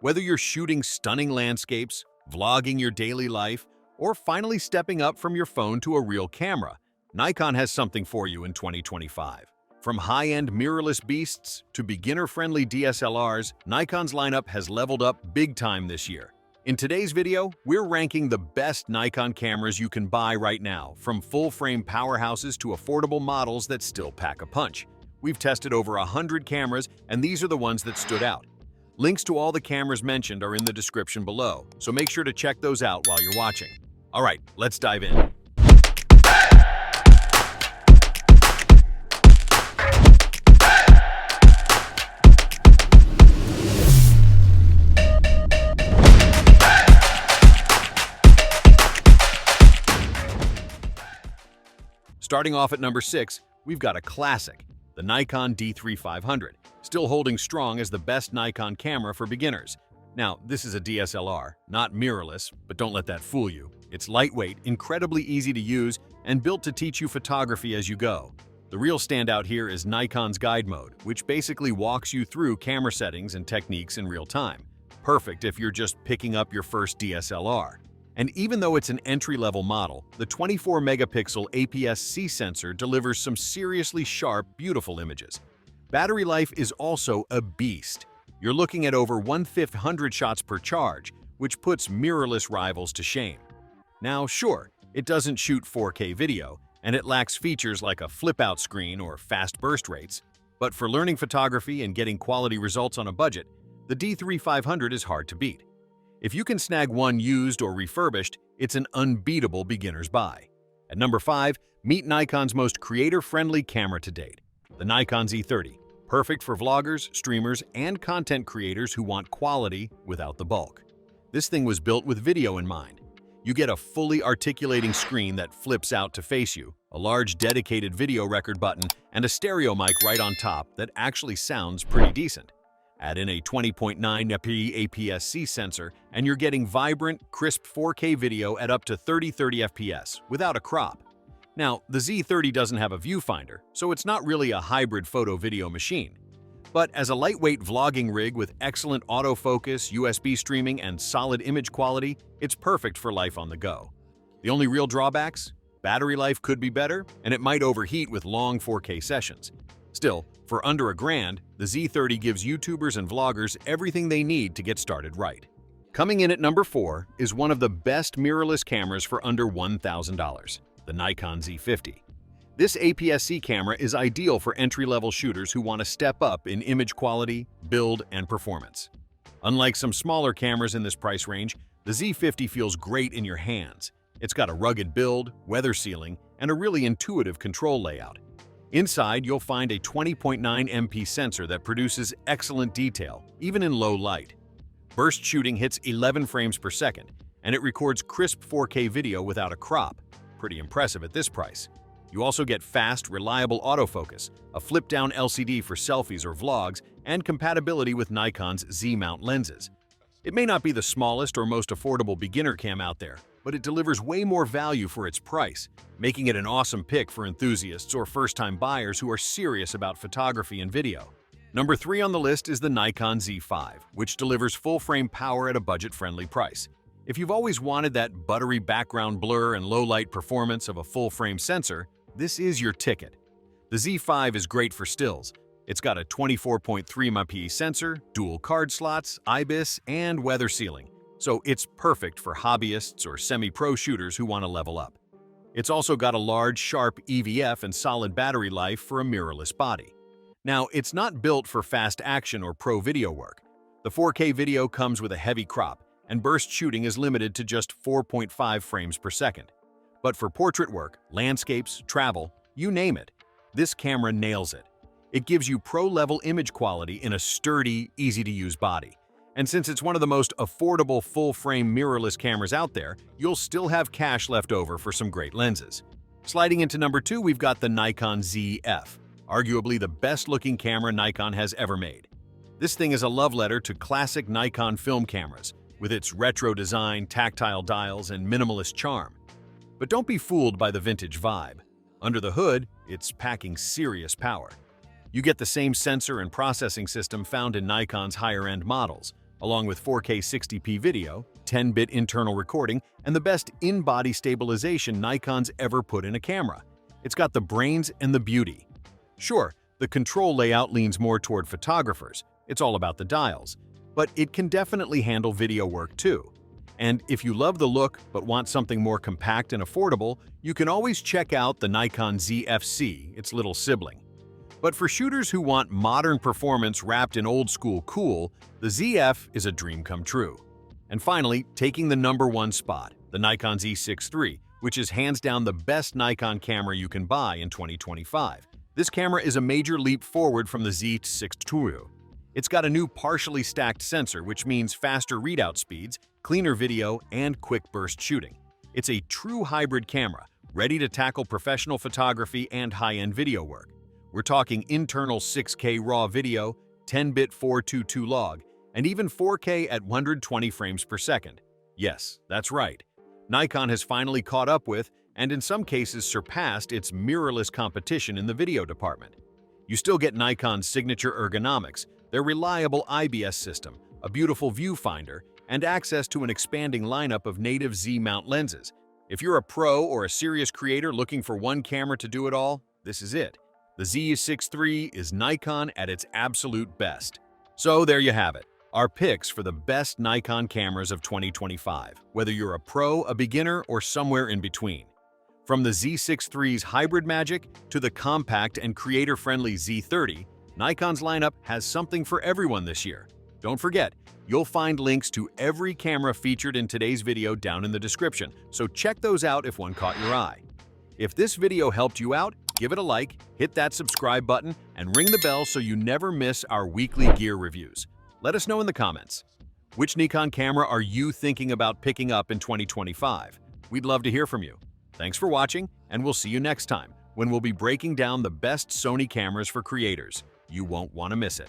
Whether you're shooting stunning landscapes, vlogging your daily life, or finally stepping up from your phone to a real camera, Nikon has something for you in 2025. From high-end mirrorless beasts to beginner-friendly DSLRs, Nikon's lineup has leveled up big time this year. In today's video, we're ranking the best Nikon cameras you can buy right now, from full-frame powerhouses to affordable models that still pack a punch. We've tested over 100 cameras, and these are the ones that stood out. Links to all the cameras mentioned are in the description below, so make sure to check those out while you're watching. All right, let's dive in. Starting off at number 6, we've got a classic, the Nikon D3500, still holding strong as the best Nikon camera for beginners. Now, this is a DSLR, not mirrorless, but don't let that fool you. It's lightweight, incredibly easy to use, and built to teach you photography as you go. The real standout here is Nikon's guide mode, which basically walks you through camera settings and techniques in real time. Perfect if you're just picking up your first DSLR. And even though it's an entry-level model, the 24-megapixel APS-C sensor delivers some seriously sharp, beautiful images. Battery life is also a beast. You're looking at over 1/500 shots per charge, which puts mirrorless rivals to shame. Now, sure, it doesn't shoot 4K video, and it lacks features like a flip-out screen or fast burst rates, but for learning photography and getting quality results on a budget, the D3500 is hard to beat. If you can snag one used or refurbished, it's an unbeatable beginner's buy. At number 5, meet Nikon's most creator-friendly camera to date, the Nikon Z30. Perfect for vloggers, streamers, and content creators who want quality without the bulk. This thing was built with video in mind. You get a fully articulating screen that flips out to face you, a large dedicated video record button, and a stereo mic right on top that actually sounds pretty decent. Add in a 20.9 MP APS-C sensor, and you're getting vibrant, crisp 4K video at up to 30 FPS without a crop. Now, the Z30 doesn't have a viewfinder, so it's not really a hybrid photo-video machine. But as a lightweight vlogging rig with excellent autofocus, USB streaming, and solid image quality, it's perfect for life on the go. The only real drawbacks? Battery life could be better, and it might overheat with long 4K sessions. Still, for under $1,000, the Z30 gives YouTubers and vloggers everything they need to get started right. Coming in at number 4 is one of the best mirrorless cameras for under $1,000, the Nikon Z50. This APS-C camera is ideal for entry-level shooters who want to step up in image quality, build, and performance. Unlike some smaller cameras in this price range, the Z50 feels great in your hands. It's got a rugged build, weather sealing, and a really intuitive control layout. Inside, you'll find a 20.9 MP sensor that produces excellent detail, even in low light. Burst shooting hits 11 frames per second, and it records crisp 4K video without a crop. Pretty impressive at this price. You also get fast, reliable autofocus, a flip-down LCD for selfies or vlogs, and compatibility with Nikon's Z-mount lenses. It may not be the smallest or most affordable beginner cam out there, but it delivers way more value for its price, making it an awesome pick for enthusiasts or first-time buyers who are serious about photography and video. Number 3 on the list is the Nikon Z5, which delivers full-frame power at a budget-friendly price. If you've always wanted that buttery background blur and low-light performance of a full-frame sensor, this is your ticket. The Z5 is great for stills. It's got a 24.3 MP sensor, dual card slots, IBIS, and weather sealing, so it's perfect for hobbyists or semi-pro shooters who want to level up. It's also got a large, sharp EVF and solid battery life for a mirrorless body. Now, it's not built for fast action or pro video work. The 4K video comes with a heavy crop, and burst shooting is limited to just 4.5 frames per second. But for portrait work, landscapes, travel, you name it, this camera nails it. It gives you pro-level image quality in a sturdy, easy-to-use body. And since it's one of the most affordable full-frame mirrorless cameras out there, you'll still have cash left over for some great lenses. Sliding into number 2, we've got the Nikon ZF, arguably the best-looking camera Nikon has ever made. This thing is a love letter to classic Nikon film cameras, with its retro design, tactile dials, and minimalist charm. But don't be fooled by the vintage vibe. Under the hood, it's packing serious power. You get the same sensor and processing system found in Nikon's higher-end models, along with 4K 60p video, 10-bit internal recording, and the best in-body stabilization Nikon's ever put in a camera. It's got the brains and the beauty. Sure, the control layout leans more toward photographers. It's all about the dials. But it can definitely handle video work too. And if you love the look but want something more compact and affordable, you can always check out the Nikon ZF, its little sibling. But for shooters who want modern performance wrapped in old-school cool, the ZF is a dream come true. And finally, taking the _1 spot, the Nikon Z6 III, which is hands down the best Nikon camera you can buy in 2025. This camera is a major leap forward from the Z6 II. It's got a new partially stacked sensor, which means faster readout speeds, cleaner video, and quick burst shooting. It's a true hybrid camera, ready to tackle professional photography and high-end video work. We're talking internal 6K RAW video, 10-bit 422 log, and even 4K at 120 frames per second. Yes, that's right. Nikon has finally caught up with, and in some cases surpassed, its mirrorless competition in the video department. You still get Nikon's signature ergonomics, their reliable IBS system, a beautiful viewfinder, and access to an expanding lineup of native Z-mount lenses. If you're a pro or a serious creator looking for one camera to do it all, this is it. The Z6 III is Nikon at its absolute best. So there you have it, our picks for the best Nikon cameras of 2025, whether you're a pro, a beginner, or somewhere in between. From the Z6 III's hybrid magic to the compact and creator-friendly Z30, Nikon's lineup has something for everyone this year. Don't forget, you'll find links to every camera featured in today's video down in the description, so check those out if one caught your eye. If this video helped you out, give it a like, hit that subscribe button, and ring the bell so you never miss our weekly gear reviews. Let us know in the comments. Which Nikon camera are you thinking about picking up in 2025? We'd love to hear from you. Thanks for watching, and we'll see you next time when we'll be breaking down the best Sony cameras for creators. You won't want to miss it.